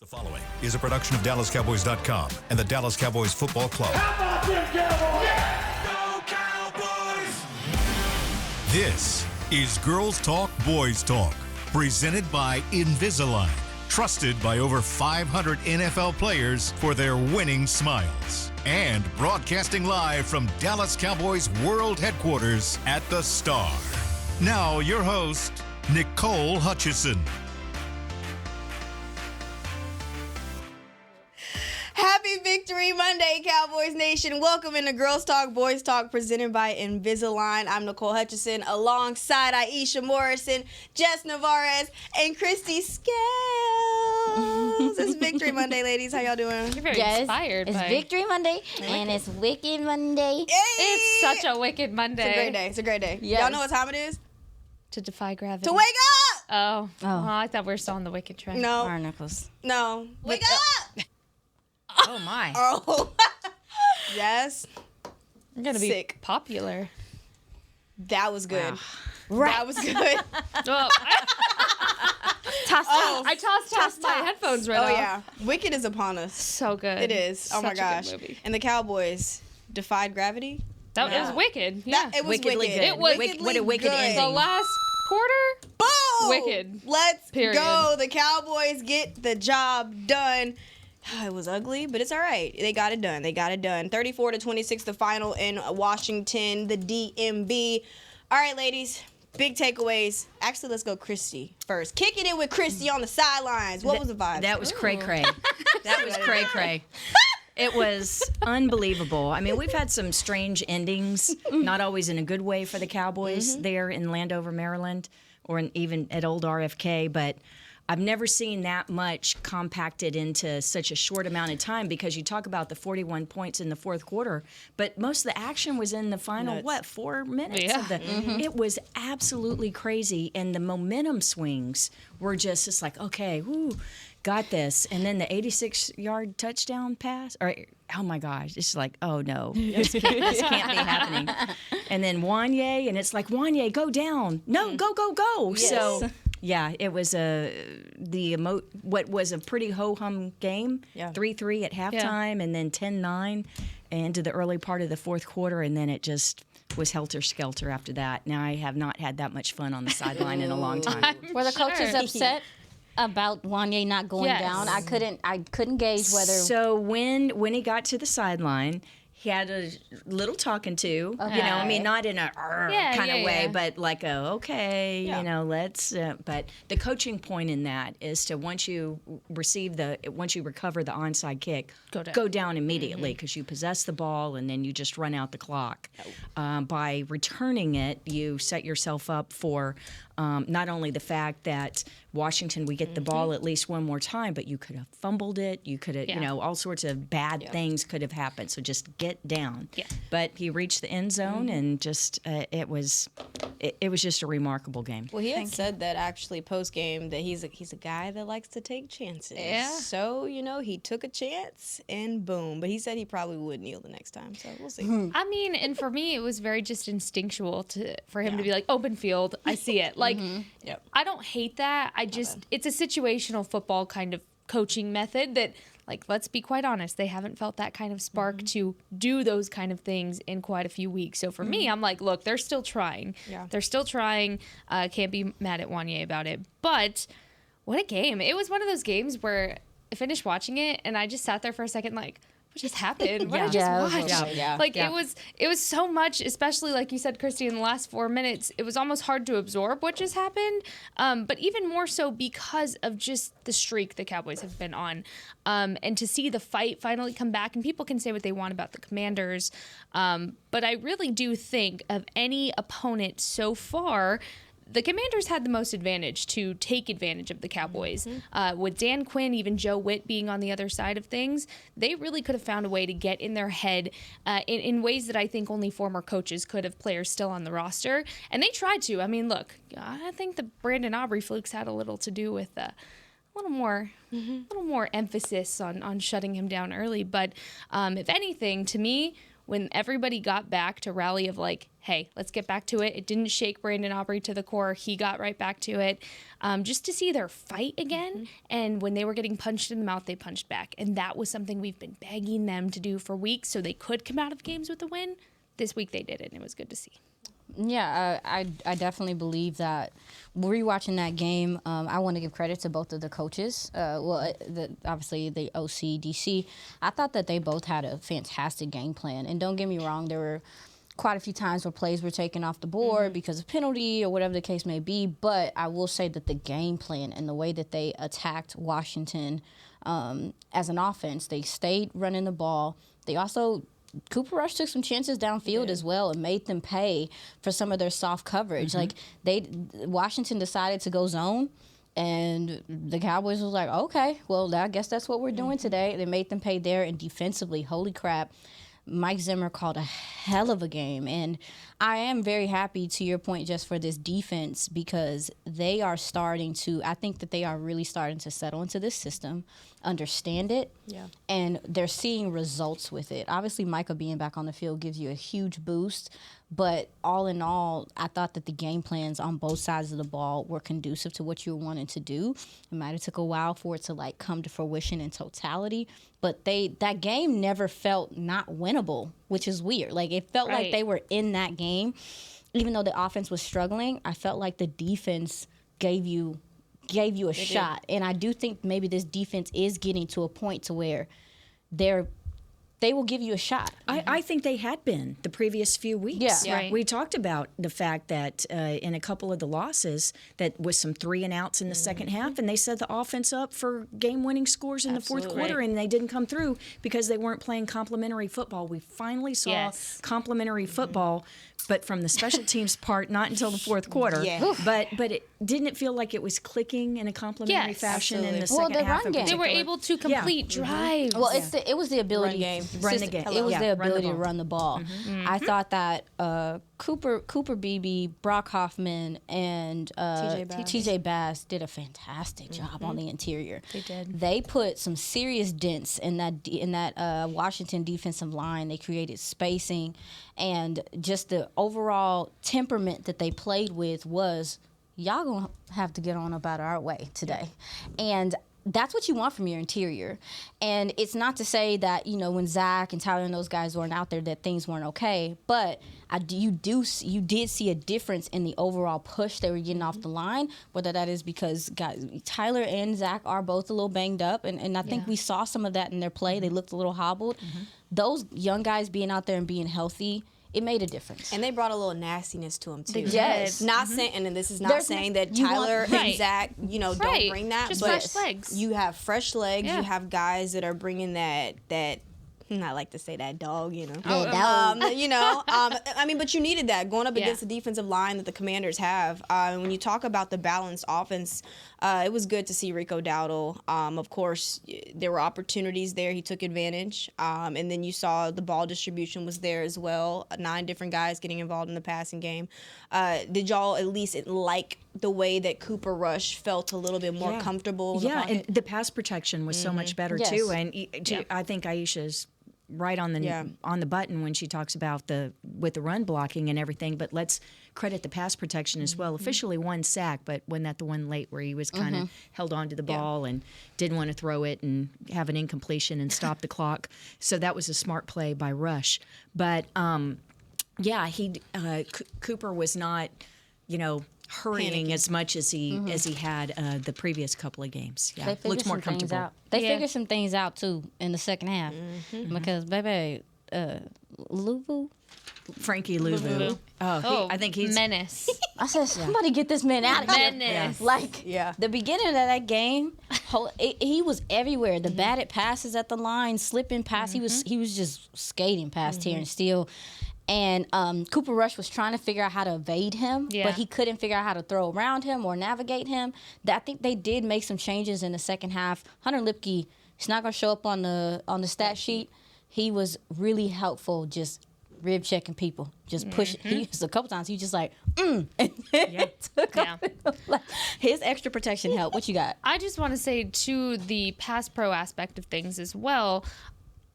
The following is a production of DallasCowboys.com and the Dallas Cowboys Football Club. How about them Cowboys? Yeah! Go Cowboys! This is Girls Talk, Boys Talk, presented by Invisalign, trusted by over 500 NFL players for their winning smiles. And broadcasting live from Dallas Cowboys World Headquarters at the Star. Now, your host, Nicole Hutchison. Happy Victory Monday, Cowboys Nation. Welcome into Girls Talk, Boys Talk, presented by Invisalign. I'm Nicole Hutchison, alongside Aisha Morrison, Jess Navarez, and Christy Scales. It's Victory Monday, ladies. How y'all doing? You're very inspired. It's Victory Monday, and it's Wicked Monday. Hey! It's such a wicked Monday. It's a great day. It's a great day. Yes. Y'all know what time it is? To defy gravity. To wake up! Oh. Well, I thought we were still on the wicked train. No. Barnacles. No. Wake up! Oh, my. Oh. Yes. You're going to be Sick. popular. That was good. Wow. Right. That was good. Well, I tossed my headphones right Oh, off. yeah. Wicked is upon us. So good. It is. Oh, my Such a gosh. good movie. And the Cowboys defied gravity. That No. was wicked. Yeah. It was Wickedly wicked. good. It was Wickedly what a wicked good. ending. the last quarter. Boom! Wicked. Let's Period. go. The Cowboys get the job done. It was ugly, but it's all right. They got it done. 34-26, the final in Washington, the DMV. All right, ladies. Big takeaways. Actually, let's go Christy first. Kicking it with Christy on the sidelines. What was the vibe? That was cray-cray. That was cray-cray. It was unbelievable. I mean, we've had some strange endings, not always in a good way for the Cowboys there in Landover, Maryland, or even at old RFK, but I've never seen that much compacted into such a short amount of time, because you talk about the 41 points in the fourth quarter, but most of the action was in the final, 4 minutes? Yeah. Of the, It was absolutely crazy, and the momentum swings were just like, okay, whoo, got this. And then the 86-yard touchdown pass, oh my gosh, it's like, oh no, this can't be happening. And then Wanye, and it's like, Wanye, go down. No, go. Yes. So, yeah, it was what was a pretty ho-hum game, 3-3 at halftime, and then 10-9 into the early part of the fourth quarter, and then it just was helter-skelter after that. Now, I have not had that much fun on the sideline in a long time. Were the coaches upset? About Wanye not going Yes. down? I couldn't gauge whether. So when he got to the sideline, he had a little talking to, you know, I mean, not in a kind of way, but like you know, let's, but the coaching point in that is to once you recover the onside kick, go down immediately, because you possess the ball and then you just run out the clock. By returning it, you set yourself up for not only the fact that Washington would get the ball at least one more time, but you could have fumbled it. You could have, you know, all sorts of bad things could have happened. So just get down. Yeah. But he reached the end zone, and just it was just a remarkable game. Well, he had said that actually post game that he's a guy that likes to take chances. Yeah. So he took a chance and boom. But he said he probably would kneel the next time. So we'll see. I mean, and for me, it was very just instinctual for him to be like, open field, I see it. Like, I don't hate that. It's a situational football kind of coaching method that, like, let's be quite honest, they haven't felt that kind of spark to do those kind of things in quite a few weeks. So for me, I'm like, look, they're still trying. Yeah. They're still trying. Can't be mad at Wanye about it. But what a game. It was one of those games where I finished watching it, and I just sat there for a second like, what just happened? What did I just watch? It was so much, especially like you said, Christy, in the last 4 minutes, it was almost hard to absorb what just happened. But even more so because of just the streak the Cowboys have been on. And to see the fight finally come back, and people can say what they want about the Commanders. But I really do think of any opponent so far, the Commanders had the most advantage to take advantage of the Cowboys. With Dan Quinn, even Joe Witt being on the other side of things, they really could have found a way to get in their head in ways that I think only former coaches could have, players still on the roster. And they tried to. I mean, look, I think the Brandon Aubrey flukes had a little to do with a little more emphasis on shutting him down early. But if anything, to me, when everybody got back to rally of like, hey, let's get back to it. It didn't shake Brandon Aubrey to the core. He got right back to it. Just to see their fight again. And when they were getting punched in the mouth, they punched back. And that was something we've been begging them to do for weeks so they could come out of games with a win. This week they did it, and it was good to see. Yeah, I definitely believe that. Rewatching that game, I want to give credit to both of the coaches. Obviously the OC, DC. I thought that they both had a fantastic game plan. And don't get me wrong, there were quite a few times where plays were taken off the board because of penalty or whatever the case may be. But I will say that the game plan and the way that they attacked Washington as an offense, they stayed running the ball. They also Cooper Rush took some chances downfield as well and made them pay for some of their soft coverage. Like Washington decided to go zone, and the Cowboys was like, okay, well, I guess that's what we're doing today. They made them pay there, and defensively, holy crap, Mike Zimmer called a hell of a game. And I am very happy, to your point, just for this defense, because they are starting to, I think that they are really starting to settle into this system, understand it, and they're seeing results with it. Obviously, Micah being back on the field gives you a huge boost, but all in all, I thought that the game plans on both sides of the ball were conducive to what you were wanting to do. It might have took a while for it to like come to fruition in totality, but that game never felt not winnable, which is weird. Like it felt like they were in that game, even though the offense was struggling. I felt like the defense gave you a shot, and I do think maybe this defense is getting to a point to where they will give you a shot. I think they had been the previous few weeks. Yeah. Right. We talked about the fact that in a couple of the losses that was some 3 and outs in the second half, and they set the offense up for game-winning scores in the fourth quarter, and they didn't come through because they weren't playing complementary football. We finally saw complementary football, but from the special teams part, not until the fourth quarter. But didn't it feel like it was clicking in a complementary fashion in the second half? Run game. They were able to complete drives. Well, it was the ability Run the game. It was the ability run the to run the ball. I thought that Cooper Beebe, Brock Hoffman, and TJ Bass did a fantastic job on the interior. They did. They put some serious dents in that Washington defensive line. They created spacing, and just the overall temperament that they played with was, y'all gonna have to get on up out of our way today. And that's what you want from your interior. And it's not to say that, when Zach and Tyler and those guys weren't out there that things weren't okay, but you did see a difference in the overall push they were getting off the line, whether that is because Tyler and Zach are both a little banged up, and I think we saw some of that in their play. They looked a little hobbled. Those young guys being out there and being healthy, it made a difference. And they brought a little nastiness to them, too. Yes. Not saying, and this is not saying that Tyler and Zach, don't bring that. Just but fresh legs. You have fresh legs. You have guys that are bringing that I like to say that dog, I mean, but you needed that going up against the defensive line that the Commanders have. And when you talk about the balanced offense, it was good to see Rico Dowdle. Of course, there were opportunities there. He took advantage. And then you saw the ball distribution was there as well. 9 different guys getting involved in the passing game. Did y'all at least like the way that Cooper Rush felt a little bit more comfortable in the pocket? And the pass protection was so much better, too. And I think Aisha's right on the button when she talks about with the run blocking and everything, but let's credit the pass protection as well. Officially 1 sack, but wasn't that the one late where he was kind of held on to the ball and didn't want to throw it and have an incompletion and stop the clock? So that was a smart play by Rush. But Cooper was not, hurrying as much as he had the previous couple of games. Yeah, looks more comfortable. They figured some things out too in the second half because baby, Frankie Louvu. I think he's menace. I said, somebody get this man out of here. Menace. The beginning of that game, he was everywhere. The batted passes at the line, slipping past. He was just skating past Terrence Steele. And Cooper Rush was trying to figure out how to evade him, but he couldn't figure out how to throw around him or navigate him. I think they did make some changes in the second half. Hunter Lipke, he's not going to show up on the stat sheet. He was really helpful, just rib checking people, just pushing. He used a couple times. He was just like, and took off. His extra protection helped. What you got? I just want to say to the pass pro aspect of things as well.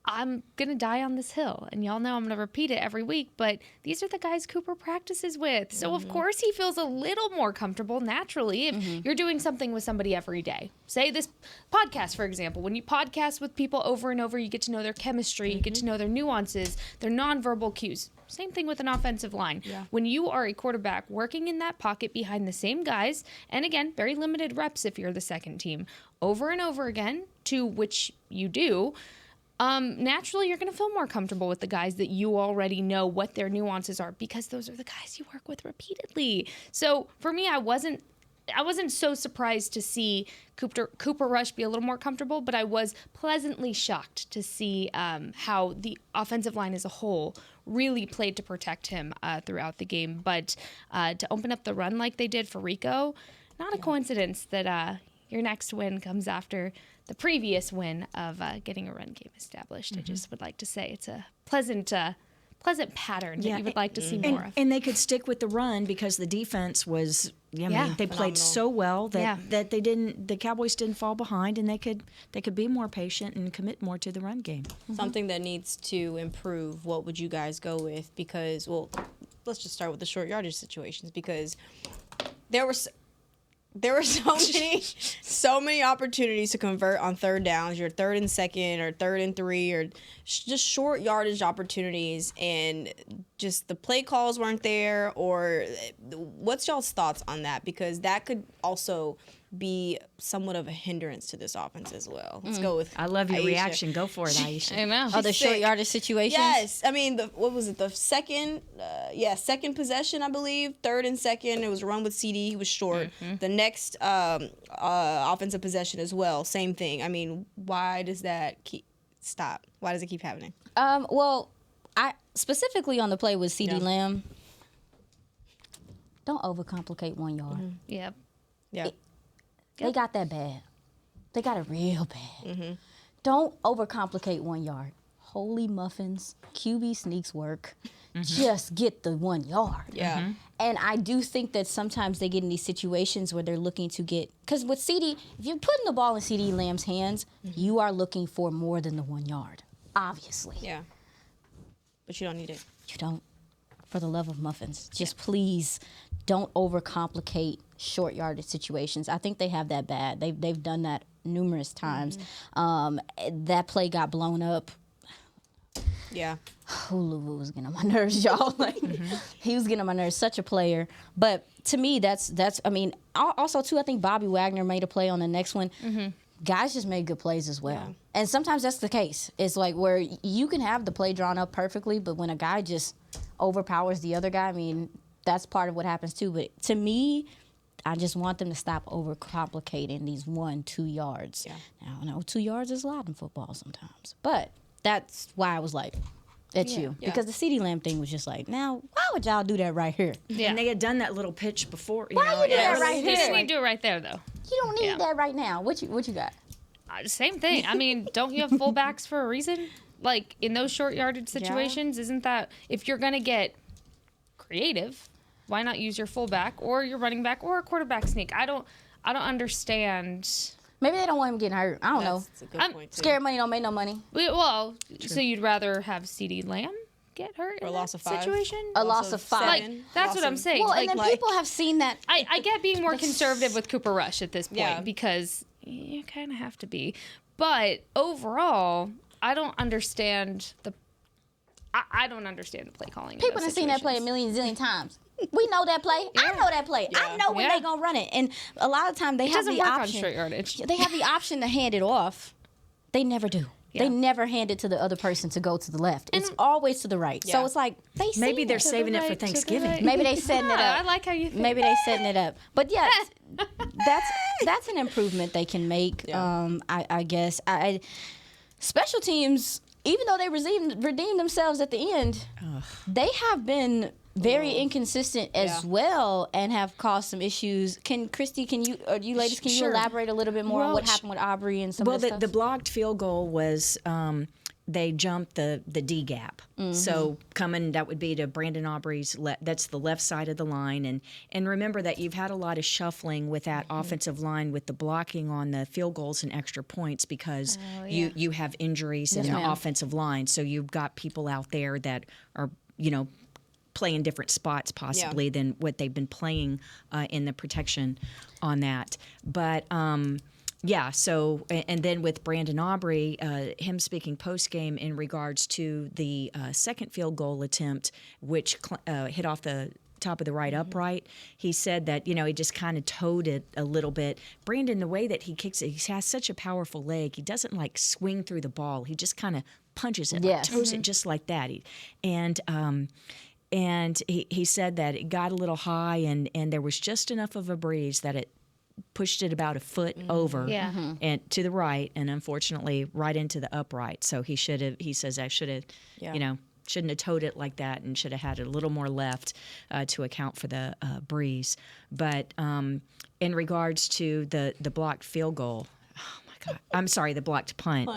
I'm going to die on this hill, and y'all know I'm going to repeat it every week, but these are the guys Cooper practices with. So, of course, he feels a little more comfortable naturally if you're doing something with somebody every day. Say this podcast, for example. When you podcast with people over and over, you get to know their chemistry, you get to know their nuances, their nonverbal cues. Same thing with an offensive line. Yeah. When you are a quarterback working in that pocket behind the same guys, and again, very limited reps if you're the second team, over and over again, to which you do, naturally, you're going to feel more comfortable with the guys that you already know what their nuances are because those are the guys you work with repeatedly. So for me, I wasn't so surprised to see Cooper Rush be a little more comfortable, but I was pleasantly shocked to see how the offensive line as a whole really played to protect him throughout the game. But to open up the run like they did for Rico, not a coincidence that your next win comes after the previous win of getting a run game established. I just would like to say it's a pleasant pattern that you would like to see more of. And they could stick with the run because the defense was, they played so well that the Cowboys didn't fall behind, and they could be more patient and commit more to the run game. Something that needs to improve, what would you guys go with? Because, let's just start with the short yardage situations, because there were so many opportunities to convert on third downs, your 3rd and 2nd or 3rd and 3, or just short yardage opportunities, and just the play calls weren't there. Or what's y'all's thoughts on that? Because that could also be somewhat of a hindrance to this offense as well. Let's go with I love your Aisha. reaction. Go for it, Aisha. I know. Oh, the short yardage situations? Yes. I mean, what was it? The second possession, I believe. 3rd and 2nd. It was a run with CD. He was short. The next offensive possession as well. Same thing. I mean, why does that stop? Why does it keep happening? I specifically on the play with CD Lamb. Don't overcomplicate 1 yard. Yep. Yeah. They got that bad. They got it real bad. Don't overcomplicate 1 yard. Holy muffins. QB sneaks work. Just get the 1 yard. Yeah. And I do think that sometimes they get in these situations where they're looking to get, because with CD, if you're putting the ball in CD Lamb's hands, you are looking for more than the 1 yard, obviously. Yeah. But you don't need it. You don't. For the love of muffins, just please don't overcomplicate short yardage situations. I think they have that bad. They've done that numerous times. That play got blown up. Yeah. Hulu was getting on my nerves, y'all. He was getting on my nerves. Such a player. But to me, that's. I mean, also too, I think Bobby Wagner made a play on the next one. Guys just made good plays as well. Yeah. And sometimes that's the case. It's like where you can have the play drawn up perfectly, but when a guy just overpowers the other guy, I mean, that's part of what happens too. But to me, I just want them to stop overcomplicating these 1-2 yards. Yeah. Now, I know 2 yards is a lot in football sometimes. But that's why I was like, at you. Yeah. Because the CeeDee Lamb thing was just like, now, why would y'all do that right here? Yeah. And they had done that little pitch before. Why you do that right here? You didn't need to do it right there, though. You don't need that right now. What you got? Same thing. I mean, don't you have fullbacks for a reason? Like, in those short yardage situations, isn't that, if you're going to get creative, why not use your fullback or your running back or a quarterback sneak? I don't understand. Maybe they don't want him getting hurt. I don't know. That's a good point, too. Scared money don't make no money. Well, so you'd rather have CeeDee Lamb get hurt or in loss that of 5 situation? A loss of 5. Like, that's what I'm saying. Well, and then people have seen that. I get being more conservative with Cooper Rush at this point because you kind of have to be. But overall, I don't understand the play calling. People have seen that play a zillion times. We know that play. Yeah. I know that play. Yeah. I know when they gonna run it. And a lot of times they have the option. On straight yardage. They have the option to hand it off. They never do. Yeah. They never hand it to the other person to go to the left. It's always to the right. Yeah. So it's like maybe they're saving it for Thanksgiving. Maybe they setting it up. I like how you think. Maybe they setting it up. But yeah, that's an improvement they can make. Yeah. I guess. Special teams, even though they redeemed themselves at the end, they have been very inconsistent as well, and have caused some issues. Christy, you ladies, can you elaborate a little bit more on what happened with Aubrey and some of the stuff? The blocked field goal was they jumped the D gap. So that would be to Brandon Aubrey's that's the left side of the line. And remember that you've had a lot of shuffling with that offensive line with the blocking on the field goals and extra points because you have injuries in the offensive line. So you've got people out there that are, playing different spots possibly than what they've been playing in the protection on that. But so and then with Brandon Aubrey, him speaking post game in regards to the second field goal attempt, which hit off the top of the right upright, he said that he just kind of toed it a little bit. Brandon, the way that he kicks it, he has such a powerful leg. He doesn't like swing through the ball. He just kind of punches it, toes it just like that. And he said that it got a little high and there was just enough of a breeze that it pushed it about a foot over and to the right, and unfortunately right into the upright. So he says I should have, shouldn't have towed it like that and should have had a little more left to account for the breeze. But in regards to the blocked field goal, God. I'm sorry, the blocked punt.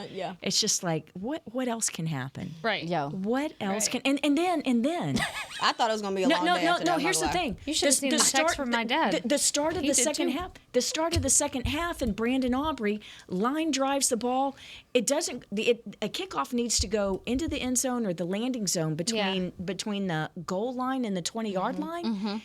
It's just like, what else can happen? Right. Yeah. What else can and then I thought it was gonna be a long day. No. Here's the thing. You should have seen the text from my dad. The start of the second half. The start of the second half, and Brandon Aubrey line drives the ball. It doesn't. A kickoff needs to go into the end zone or the landing zone between the goal line and the 20-yard line.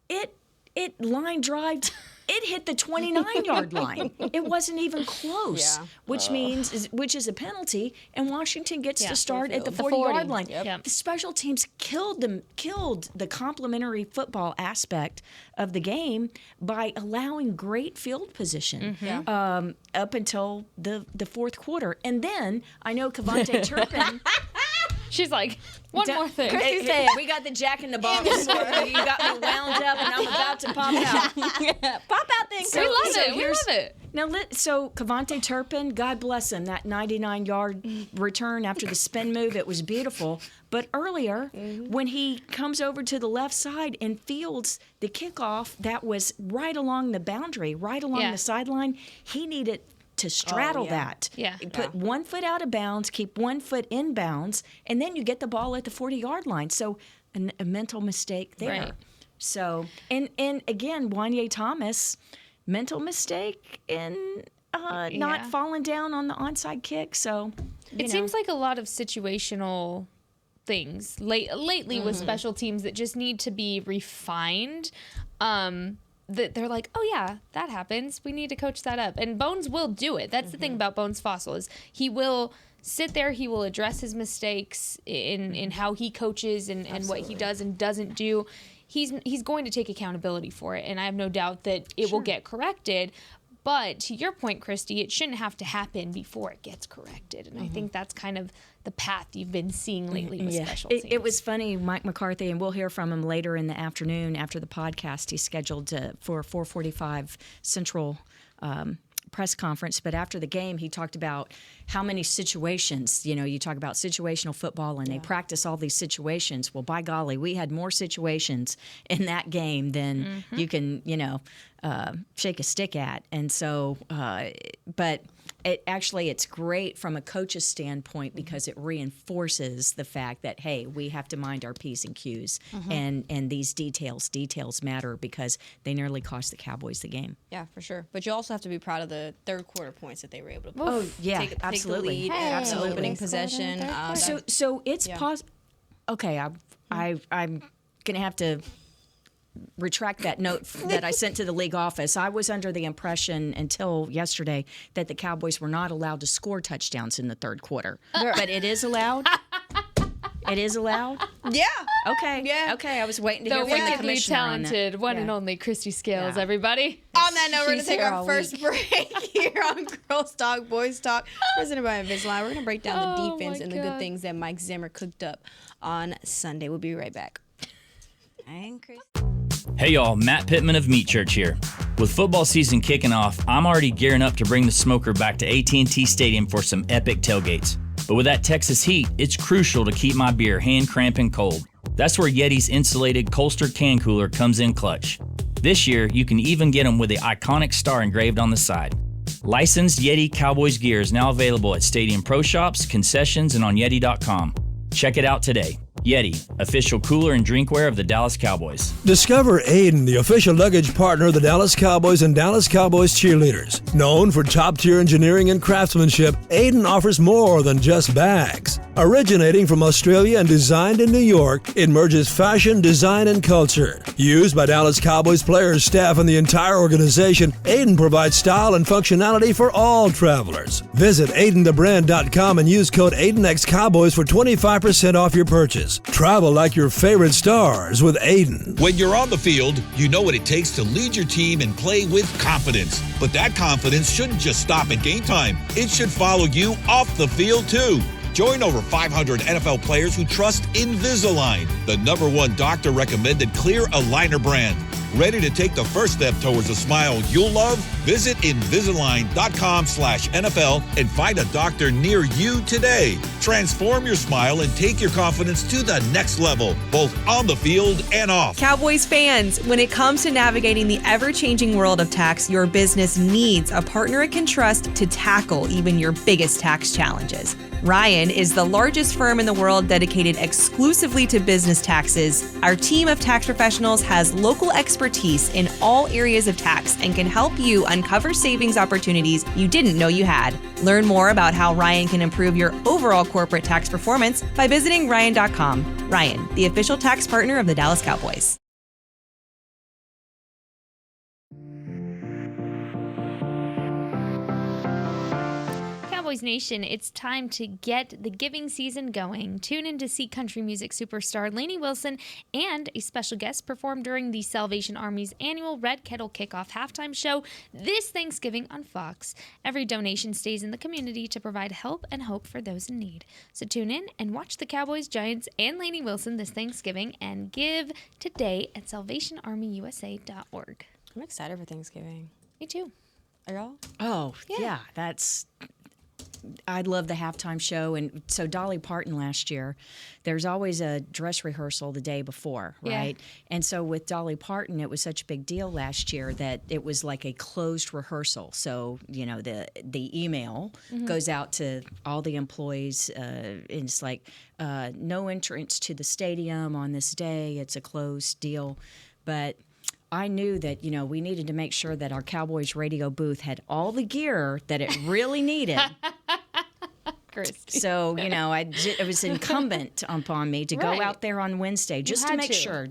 It line drived. It hit the 29-yard line. It wasn't even close, which is a penalty, and Washington gets to start at the 40-yard line. Yep. The special teams killed the complementary football aspect of the game by allowing great field position up until the fourth quarter. And then I know Cavante Turpin. She's like, one more thing. Christy said, we got the Jack in the Box. You got me wound up, and I'm about to pop out. Pop out thing. We love it. Now, so Cavante Turpin, God bless him, that 99-yard return after the spin move, it was beautiful. But earlier, when he comes over to the left side and fields the kickoff that was right along the boundary, right along the sideline, he needed to straddle that. Put 1 foot out of bounds, keep 1 foot in bounds, and then you get the ball at the 40-yard line. So a mental mistake there. Right. So, and again, Wanye Thomas, mental mistake in not falling down on the onside kick. So it seems like a lot of situational things lately with special teams that just need to be refined. That they're like, oh yeah, that happens. We need to coach that up. And Bones will do it. That's the thing about Bones Fossil is he will sit there, he will address his mistakes in how he coaches and what he does and doesn't do. He's going to take accountability for it, and I have no doubt that it will get corrected. But to your point, Christy, it shouldn't have to happen before it gets corrected. And I think that's kind of the path you've been seeing lately with special teams. It was funny, Mike McCarthy, and we'll hear from him later in the afternoon after the podcast. He's scheduled for 4:45 Central press conference. But after the game, he talked about how many situations, you talk about situational football, and they practice all these situations. Well, by golly, we had more situations in that game than you can, shake a stick at. And so, but it's great from a coach's standpoint because it reinforces the fact that, hey, we have to mind our P's and Q's, and these details matter because they nearly cost the Cowboys the game. Yeah, for sure. But you also have to be proud of the third quarter points that they were able to take absolutely. the lead after the opening possession. So it's possible. Okay, I'm gonna have to retract that note that I sent to the league office. I was under the impression until yesterday that the Cowboys were not allowed to score touchdowns in the third quarter. But it is allowed? It is allowed? Yeah. Okay. Yeah. Okay, I was waiting to hear from the commissioner on that. Talented, one and only Christy Scales, everybody. On that note, we're going to take our first break here on Girls Talk, Boys Talk, presented by Invisalign. We're going to break down the defense and the good things that Mike Zimmer cooked up on Sunday. We'll be right back. And Chris. Hey y'all, Matt Pittman of Meat Church here. With football season kicking off, I'm already gearing up to bring the smoker back to AT&T Stadium for some epic tailgates. But with that Texas heat, it's crucial to keep my beer hand cramping cold. That's where Yeti's insulated Colster can cooler comes in clutch. This year, you can even get them with the iconic star engraved on the side. Licensed Yeti Cowboys gear is now available at Stadium Pro Shops, concessions, and on Yeti.com. Check it out today. Yeti, official cooler and drinkware of the Dallas Cowboys. Discover Aiden, the official luggage partner of the Dallas Cowboys and Dallas Cowboys cheerleaders. Known for top-tier engineering and craftsmanship, Aiden offers more than just bags. Originating from Australia and designed in New York, it merges fashion, design, and culture. Used by Dallas Cowboys players, staff, and the entire organization, Aiden provides style and functionality for all travelers. Visit AidenTheBrand.com and use code AidenXCowboys for 25% off your purchase. Travel like your favorite stars with Aiden. When you're on the field, you know what it takes to lead your team and play with confidence. But that confidence shouldn't just stop at game time. It should follow you off the field, too. Join over 500 NFL players who trust Invisalign, the #1 doctor-recommended clear aligner brand. Ready to take the first step towards a smile you'll love? Visit Invisalign.com/NFL and find a doctor near you today. Transform your smile and take your confidence to the next level, both on the field and off. Cowboys fans, when it comes to navigating the ever-changing world of tax, your business needs a partner it can trust to tackle even your biggest tax challenges. Ryan is the largest firm in the world dedicated exclusively to business taxes. Our team of tax professionals has local expertise in all areas of tax and can help you uncover savings opportunities you didn't know you had. Learn more about how Ryan can improve your overall corporate tax performance by visiting Ryan.com. Ryan, the official tax partner of the Dallas Cowboys. Cowboys Nation, it's time to get the giving season going. Tune in to see country music superstar Lainey Wilson and a special guest perform during the Salvation Army's annual Red Kettle Kickoff halftime show this Thanksgiving on Fox. Every donation stays in the community to provide help and hope for those in need. So tune in and watch the Cowboys, Giants, and Lainey Wilson this Thanksgiving and give today at salvationarmyusa.org. I'm excited for Thanksgiving. Me too. Are y'all? Oh, yeah, I love the halftime show. And so Dolly Parton last year, there's always a dress rehearsal the day before, right? Yeah. And so with Dolly Parton, it was such a big deal last year that it was like a closed rehearsal. So, you know, the email goes out to all the employees, and it's like no entrance to the stadium on this day. It's a closed deal. But I knew that, you know, we needed to make sure that our Cowboys radio booth had all the gear that it really needed. So, you know, it was incumbent upon me to go out there on Wednesday just to make sure.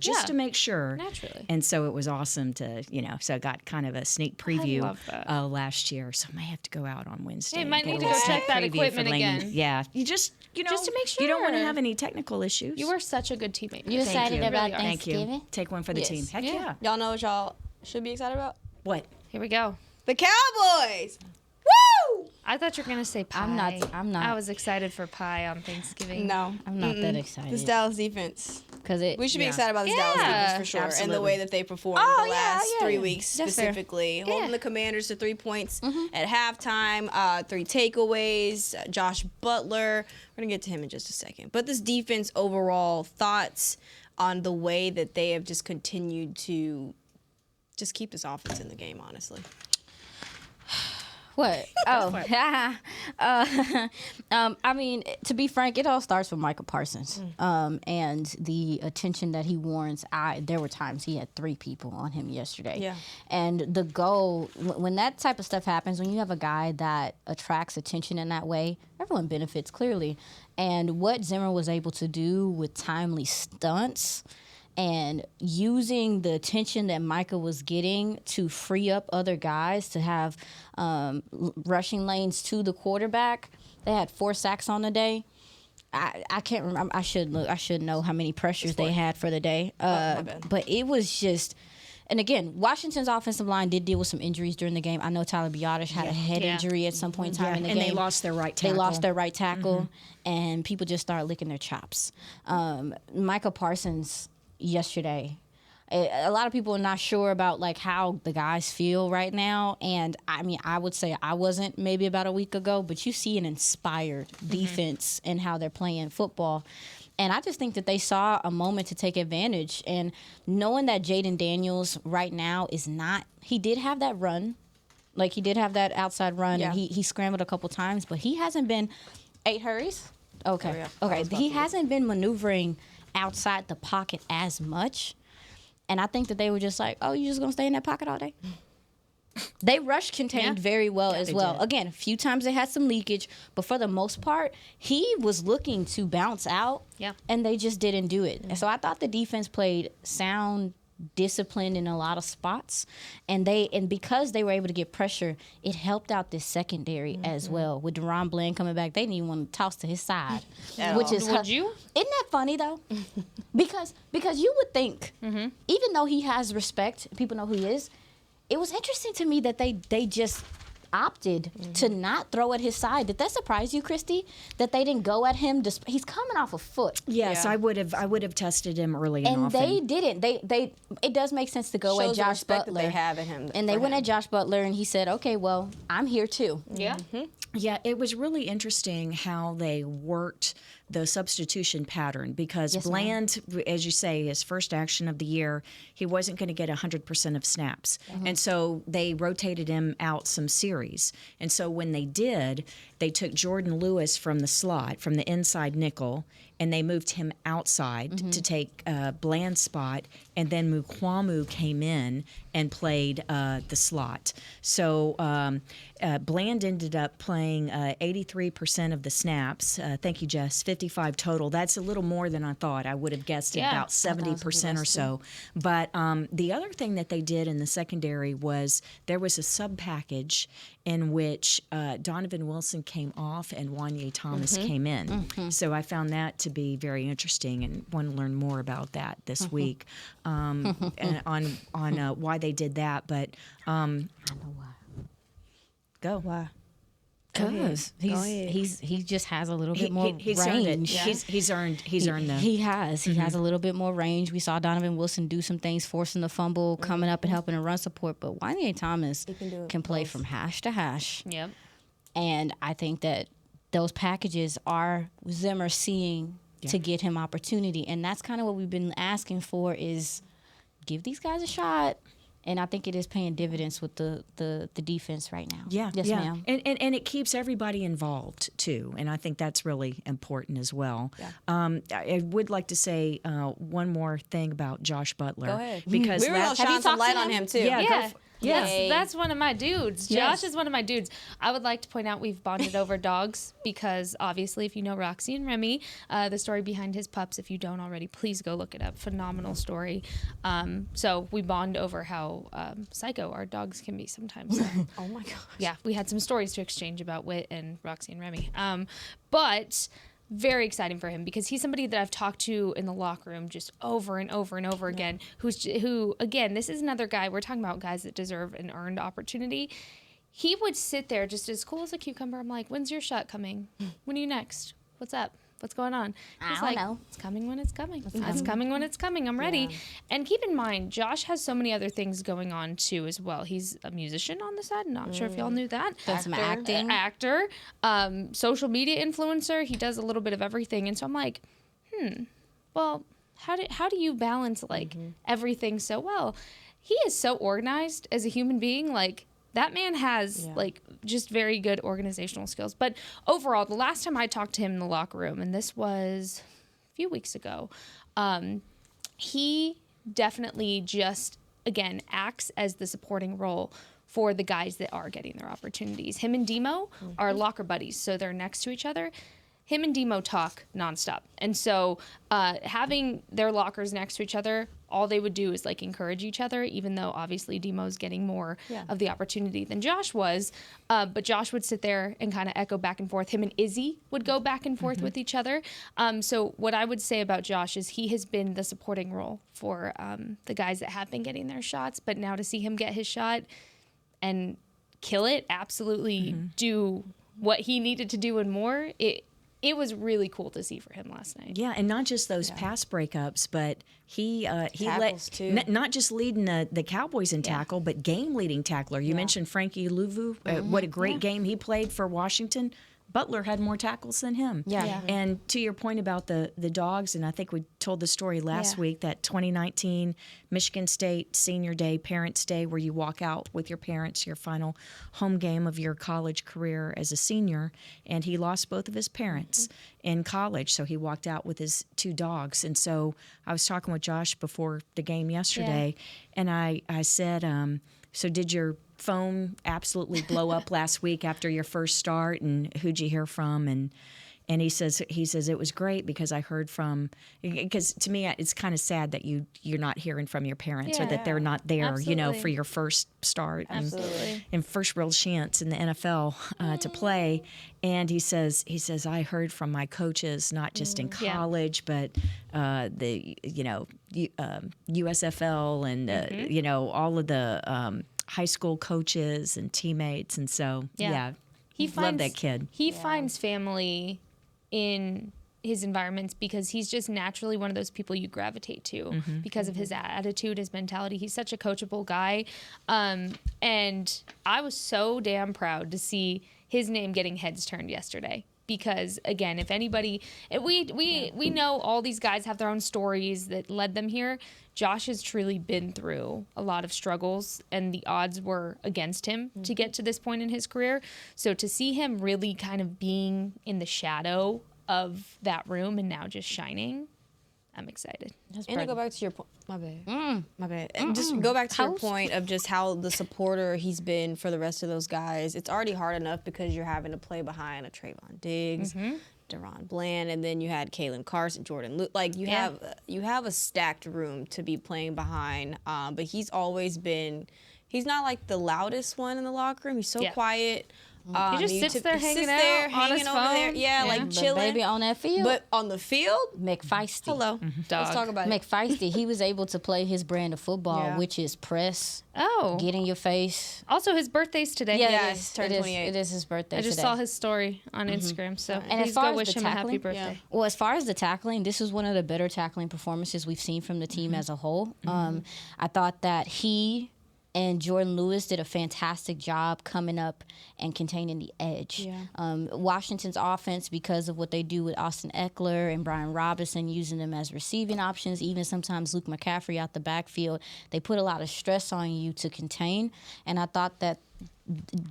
Naturally. And so it was awesome to, you know, so I got kind of a sneak preview last year. So I may have to go out on Wednesday. Hey, might need to go check that equipment again. Yeah. You just, you know, just to make sure. You don't want to have any technical issues. You are such a good teammate. You excited about Thank Thanksgiving? you. Take one for the team. Heck yeah. Y'all know what y'all should be excited about? What? Here we go. The Cowboys! Woo! I thought you were going to say pie. I'm not. I was excited for pie on Thanksgiving. No. I'm not that excited. This Dallas defense. We should be excited about this Dallas defense for sure. Absolutely. And the way that they performed the last 3 weeks specifically. Holding the Commanders to 3 points at halftime, 3 takeaways, Josh Butler. We're going to get to him in just a second. But this defense overall, thoughts on the way that they have just continued to just keep this offense in the game, honestly. What? Oh, I mean, to be frank, it all starts with Michael Parsons and the attention that he warrants. There were times he had 3 people on him yesterday. Yeah. And the goal, when that type of stuff happens, when you have a guy that attracts attention in that way, everyone benefits clearly. And what Zimmer was able to do with timely stunts and using the attention that Micah was getting to free up other guys to have rushing lanes to the quarterback. They had 4 sacks on the day. I can't remember. I should look. I should know how many pressures they had for the day. But it was just. And again, Washington's offensive line did deal with some injuries during the game. I know Tyler Biotish had a head injury at some point in time in the game. And they lost their right tackle. And people just started licking their chops. Michael Parsons yesterday, a lot of people are not sure about like how the guys feel right now, and I mean, I would say I wasn't maybe about a week ago, but you see an inspired defense in how they're playing football, And I just think that they saw a moment to take advantage. And knowing that Jaden Daniels right now is not, he did have that run. Like, he did have that outside run, and he scrambled a couple times, but he hasn't been 8 hurries. Okay. Oh, yeah. Okay. He hasn't been maneuvering outside the pocket as much. And I think that they were just like, oh, you just going to stay in that pocket all day? They rush contained very well as well. Did. Again, a few times they had some leakage, but for the most part, he was looking to bounce out, and they just didn't do it. And so I thought the defense played sound, disciplined in a lot of spots, and because they were able to get pressure, it helped out this secondary as well. With Deron Bland coming back, they didn't even want to toss to his side, which is would you? Isn't that funny though? because you would think, even though he has respect, people know who he is. It was interesting to me that they just opted to not throw at his side. Did that surprise you, Christy? That they didn't go at him? He's coming off a foot. Yes, I would have tested him early and often. They didn't. They it does make sense to go at Josh Butler. That they have in him, and they went at Josh Butler, and he said, "Okay, well, I'm here too." Yeah. Yeah, it was really interesting how they worked the substitution pattern because Bland, as you say, his first action of the year, he wasn't going to get 100% of snaps. And so they rotated him out some series. And so when they did, they took Jordan Lewis from the slot, from the inside nickel, and they moved him outside to take Bland's spot, and then Mukwamu came in and played the slot. So Bland ended up playing 83% of the snaps. Thank you, Jess. 55 total. That's a little more than I thought. I would have guessed at about 70% or so. But the other thing that they did in the secondary was there was a sub package in which Donovan Wilson came off and Wanye Thomas came in. So I found that to be very interesting and want to learn more about that this week and on why they did that. But I know why. Go. Why? Because he just has a little bit more range. He's earned the. He has a little bit more range. We saw Donovan Wilson do some things, forcing the fumble, coming up and helping in run support. But Wanye Thomas can play from hash to hash. Yep. And I think that those packages are Zimmer seeing to get him opportunity, and that's kind of what we've been asking for: is give these guys a shot. And I think it is paying dividends with the defense right now. Yeah, yes, ma'am. And it keeps everybody involved too, and I think that's really important as well. Yeah. I would like to say one more thing about Josh Butler. Go ahead. Because we were going to shine some light on him too. Yeah. Yes, that's one of my dudes. Josh is one of my dudes. I would like to point out we've bonded over dogs because obviously if you know Roxy and Remy, the story behind his pups, if you don't already, please go look it up. Phenomenal story. So we bond over how psycho our dogs can be sometimes. Oh my gosh. Yeah, we had some stories to exchange about Wit and Roxy and Remy. But very exciting for him because he's somebody that I've talked to in the locker room just over and over and over again, who again, this is another guy, we're talking about guys that deserve an earned opportunity. He would sit there just as cool as a cucumber. I'm like, when's your shot coming? When are you next? What's up? What's going on? He's I don't know. It's coming when it's coming. It's coming when it's coming. I'm ready. Yeah. And keep in mind, Josh has so many other things going on too as well. He's a musician on the side. Not sure if y'all knew that. Does some acting. Actor, social media influencer. He does a little bit of everything. And so I'm like, well, how do you balance like everything so well? He is so organized as a human being. Like, that man has like just very good organizational skills. But overall, the last time I talked to him in the locker room, and this was a few weeks ago, he definitely just, again, acts as the supporting role for the guys that are getting their opportunities. Him and Demo are locker buddies, so they're next to each other. Him and Demo talk nonstop. And so having their lockers next to each other, all they would do is like encourage each other, even though obviously Demo's getting more of the opportunity than Josh was. But Josh would sit there and kind of echo back and forth. Him and Izzy would go back and forth with each other. So what I would say about Josh is he has been the supporting role for the guys that have been getting their shots. But now to see him get his shot and kill it, absolutely do what he needed to do and more, it was really cool to see for him last night. Yeah, and not just those pass breakups, but he tackles too. Not just leading the Cowboys in tackle, but game leading tackler. You mentioned Frankie Luvu. What a great game he played for Washington. Butler had more tackles than him. Yeah. And to your point about the dogs, and I think we told the story last week, that 2019 Michigan State Senior Day, Parents' Day, where you walk out with your parents, your final home game of your college career as a senior, and he lost both of his parents in college, so he walked out with his 2 dogs. And so I was talking with Josh before the game yesterday, and I said, so did your phone absolutely blow up last week after your first start, and who'd you hear from? And he says it was great because I heard from, because to me it's kind of sad that you're not hearing from your parents or that they're not there, for your first start and first real chance in the NFL to play. And he says I heard from my coaches, not just in college, but the USFL and all of the high school coaches and teammates. And so love that kid. He finds family in his environments because he's just naturally one of those people you gravitate to because of his attitude, his mentality. He's such a coachable guy. And I was so damn proud to see his name getting heads turned yesterday. Because again, if anybody, we know all these guys have their own stories that led them here. Josh has truly been through a lot of struggles, and the odds were against him to get to this point in his career. So to see him really kind of being in the shadow of that room and now just shining, I'm excited. And to go back to your point, my bad. And just go back to your point of just how the supporter he's been for the rest of those guys. It's already hard enough because you're having to play behind a Trayvon Diggs, Deron Bland, and then you had Kalen Carson, Jordan Luke. Like you have a stacked room to be playing behind. But he's always been. He's not like the loudest one in the locker room. He's so quiet. He just sits there hanging out on his phone. Like chilling. Baby on that field. But on the field, McFeisty. Hello. Let's talk about it. McFeisty. He was able to play his brand of football, which is press. Get in your face. Also, his birthday's today. Yeah, it turned 28. It is his birthday today. I just saw his story on Instagram, so and please go wish him a happy birthday. Well, as far as the tackling, this is one of the better tackling performances we've seen from the team as a whole. I thought that he and Jordan Lewis did a fantastic job coming up and containing the edge. Washington's offense, because of what they do with Austin Eckler and Brian Robinson, using them as receiving options, even sometimes Luke McCaffrey out the backfield, they put a lot of stress on you to contain. And I thought that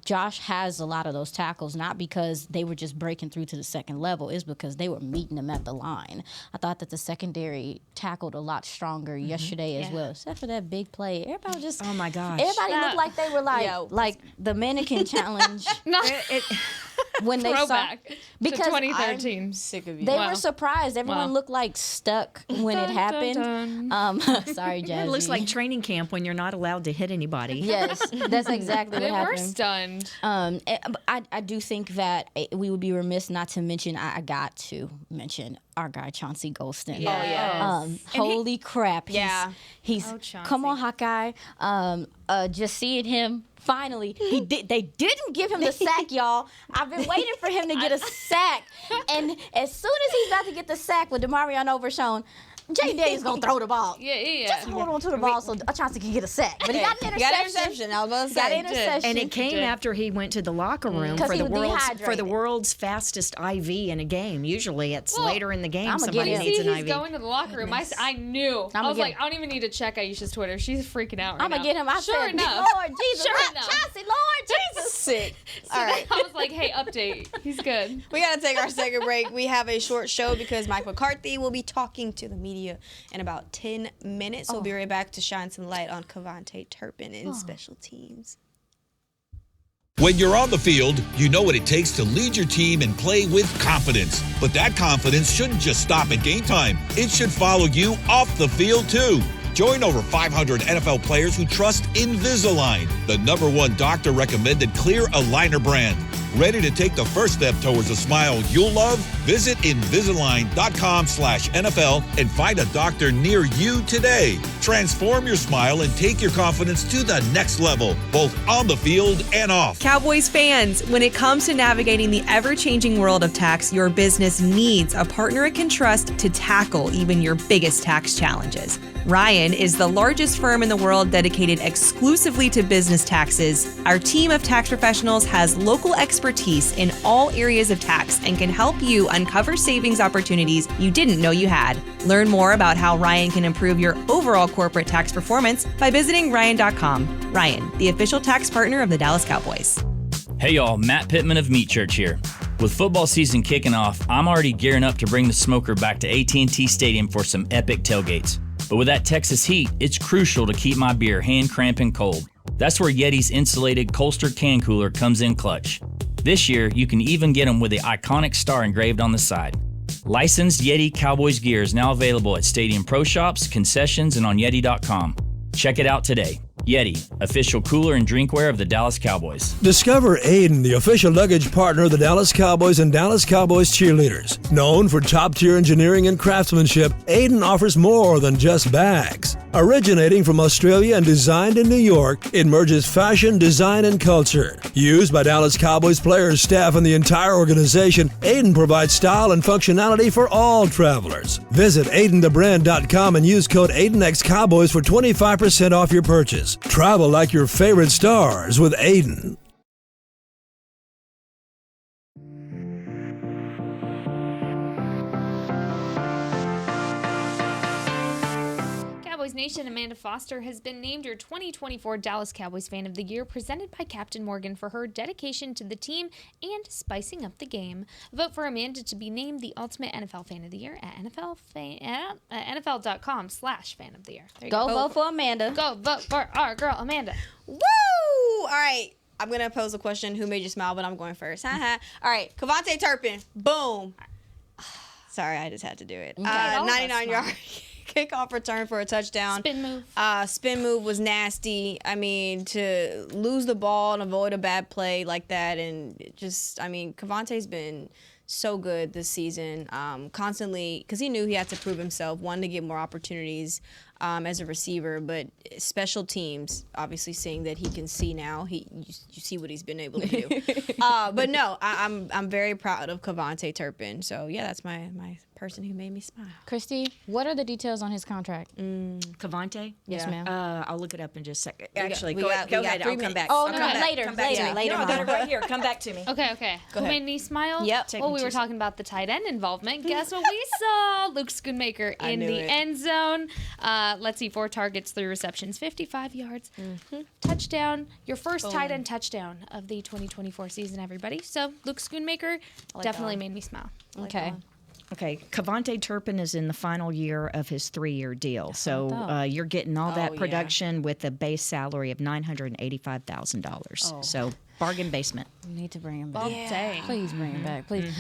Josh has a lot of those tackles, not because they were just breaking through to the second level, it's because they were meeting them at the line. I thought that the secondary tackled a lot stronger yesterday as well, except for that big play. Everybody just, oh my gosh, everybody looked like they were like the mannequin challenge. When they saw, because 2013. I'm sick of you. They were surprised. Everyone looked like stuck when it happened. Sorry, Jazzy. It looks like training camp when you're not allowed to hit anybody. Yes, that's exactly what happened. They were stunned. I do think that we would be remiss not to mention. I got to mention our guy Chauncey Golston. Holy crap! He's come on, Hawkeye. Just seeing him. Finally, they didn't give him the sack, y'all. I've been waiting for him to get a sack. And as soon as he's about to get the sack with DeMarion Overshown, Jay Day is going to throw the ball. Just hold on to the ball so Chauncey can get a sack. But he got an interception. I was about to say. Got an interception. And it came after he went to the locker room for the world's fastest IV in a game. Usually it's later in the game somebody needs an IV. He's going to the locker room. I knew. I was like, I don't even need to check Aisha's Twitter. She's freaking out right now. I'm going to get him. Sure enough. Lord Jesus. Chauncey, Lord Jesus. Sick. All right. I was like, hey, update. He's good. We got to take our second break. We have a short show because Mike McCarthy will be talking to the media in about 10 minutes. So we'll be right back to shine some light on Cavante Turpin and special teams. When you're on the field, you know what it takes to lead your team and play with confidence. But that confidence shouldn't just stop at game time. It should follow you off the field, too. Join over 500 NFL players who trust Invisalign, the #1 doctor-recommended clear aligner brand. Ready to take the first step towards a smile you'll love? Visit Invisalign.com/NFL and find a doctor near you today. Transform your smile and take your confidence to the next level, both on the field and off. Cowboys fans, when it comes to navigating the ever-changing world of tax, your business needs a partner it can trust to tackle even your biggest tax challenges. Ryan is the largest firm in the world dedicated exclusively to business taxes. Our team of tax professionals has local expertise expertise in all areas of tax and can help you uncover savings opportunities you didn't know you had. Learn more about how Ryan can improve your overall corporate tax performance by visiting Ryan.com. Ryan, the official tax partner of the Dallas Cowboys. Hey y'all, Matt Pittman of Meat Church here. With football season kicking off, I'm already gearing up to bring the smoker back to AT&T Stadium for some epic tailgates. But with that Texas heat, it's crucial to keep my beer hand cramping cold. That's where Yeti's insulated Colster can cooler comes in clutch. This year, you can even get them with the iconic star engraved on the side. Licensed Yeti Cowboys gear is now available at Stadium Pro Shops, concessions, and on Yeti.com. Check it out today. Yeti, official cooler and drinkware of the Dallas Cowboys. Discover Aiden, the official luggage partner of the Dallas Cowboys and Dallas Cowboys cheerleaders. Known for top-tier engineering and craftsmanship, Aiden offers more than just bags. Originating from Australia and designed in New York, it merges fashion, design, and culture. Used by Dallas Cowboys players, staff, and the entire organization, Aiden provides style and functionality for all travelers. Visit AidenTheBrand.com and use code AidenXCowboys for 25% off your purchase. Travel like your favorite stars with Aiden. Cowboys Nation, Amanda Foster has been named your 2024 Dallas Cowboys Fan of the Year, presented by Captain Morgan for her dedication to the team and spicing up the game. Vote for Amanda to be named the Ultimate NFL Fan of the Year at NFL.com/Fan of the Year. Go vote for Amanda. Go vote for our girl, Amanda. Woo! All right. I'm going to pose a question. Who made you smile? But I'm going first. All right. Kevontae Turpin. Boom. Sorry, I just had to do it. 99-yard kickoff return for a touchdown. Spin move. Spin move was nasty. I mean, to lose the ball and avoid a bad play like that, and just, I mean, Kevontae's been so good this season, constantly, because he knew he had to prove himself, wanted to get more opportunities as a receiver, but special teams, obviously seeing that he can see now, you see what he's been able to do. But no, I'm very proud of Kevontae Turpin. So yeah, that's my person who made me smile. Christy, what are the details on his contract? Kevontae? Yes, ma'am. I'll look it up in just a second. Actually, Go ahead. I'll come back. Oh, I'll no, come back. later. No, I got it right here. Come back to me. Okay. Who made me smile? Yep. Well, we were talking about the tight end involvement. Guess what we saw? Luke Schoonmaker in the end zone. Let's see, 4 targets, 3 receptions, 55 yards. Touchdown. Your first tight end touchdown of the 2024 season, everybody. So Luke Schoonmaker definitely made me smile. Okay. Okay, Kevontae Turpin is in the final year of his 3-year deal. So you're getting all that production with a base salary of $985,000. So bargain basement. We need to bring him back. Dang. Please bring him back, please.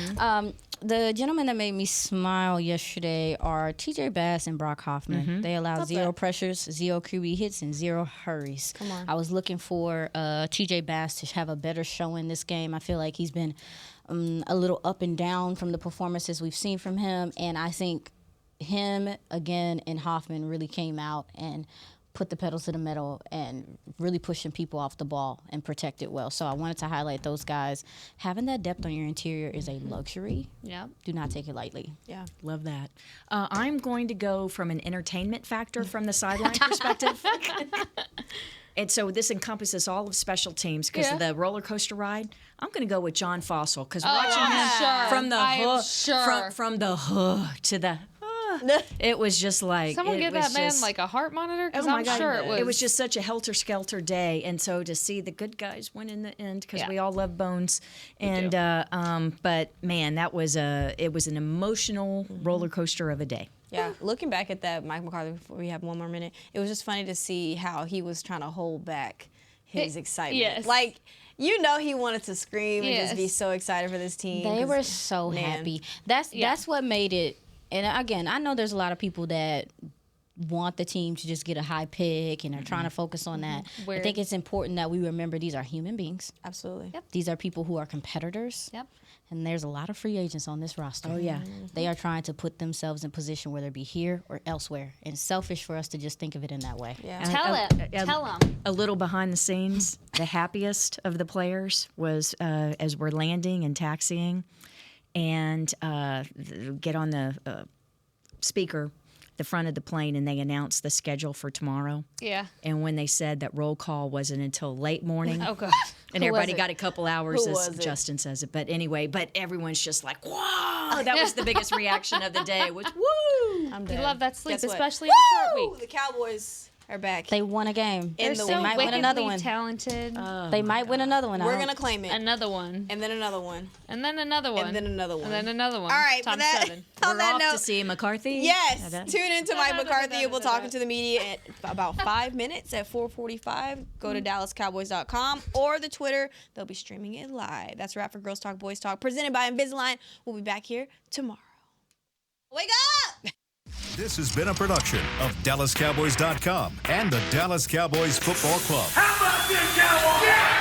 The gentlemen that made me smile yesterday are TJ Bass and Brock Hoffman. They allowed 0 pressures, 0 QB hits, and 0 hurries. Come on. I was looking for TJ Bass to have a better showing this game. I feel like he's been a little up and down from the performances we've seen from him, and I think him again and Hoffman really came out and put the pedal to the metal and really pushing people off the ball and protect it well. So I wanted to highlight those guys. Having that depth on your interior is a luxury. Yeah. Do not take it lightly. Yeah. Love that. I'm going to go from an entertainment factor from the sideline perspective. And so this encompasses all of special teams because of the roller coaster ride. I'm going to go with John Fossil because watching him from the hook to the it was just like Someone give that man like a heart monitor, because I'm sure it was. It was just such a helter-skelter day, and so to see the good guys win in the end, because we all love Bones, and but man, it was an emotional roller coaster of a day. Yeah, looking back at that, Mike McCarthy, before we have one more minute, it was just funny to see how he was trying to hold back his excitement. Yes. Like, you know, he wanted to scream and just be so excited for this team. They were so happy. That's what made it. And again, I know there's a lot of people that want the team to just get a high pick and are trying to focus on that. I think it's important that we remember these are human beings. Absolutely. Yep. These are people who are competitors. Yep. And there's a lot of free agents on this roster. Oh, yeah. They are trying to put themselves in position, whether it be here or elsewhere. And it's selfish for us to just think of it in that way. Yeah. Tell them. A little behind the scenes, the happiest of the players was as we're landing and taxiing and get on the speaker. the front of the plane and they announced the schedule for tomorrow. Yeah. And when they said that roll call wasn't until late morning. Oh, God. And everybody got a couple hours, Who as was it? Justin says it. But anyway, everyone's just like, whoa. That was the biggest reaction of the day was, woo. I'm You dead. love that sleep, Guess what? especially in a short Woo! week. The Cowboys are back. They won a game. In They're the so win. They might win wickedly another one. talented. They might win another one. We're going to claim it. Another one. And then another one. And then another one. And then another one. And then another one. All right, Times but that, 7. on We're that off note, to see McCarthy. yes, Da-da. tune into Mike McCarthy. We'll talking to the media in about 5 minutes at 4:45. Go to DallasCowboys.com or the Twitter. They'll be streaming it live. That's a wrap for Girls Talk, Boys Talk, presented by Invisalign. We'll be back here tomorrow. Wake up! This has been a production of DallasCowboys.com and the Dallas Cowboys Football Club. How about this, Cowboys? Yeah!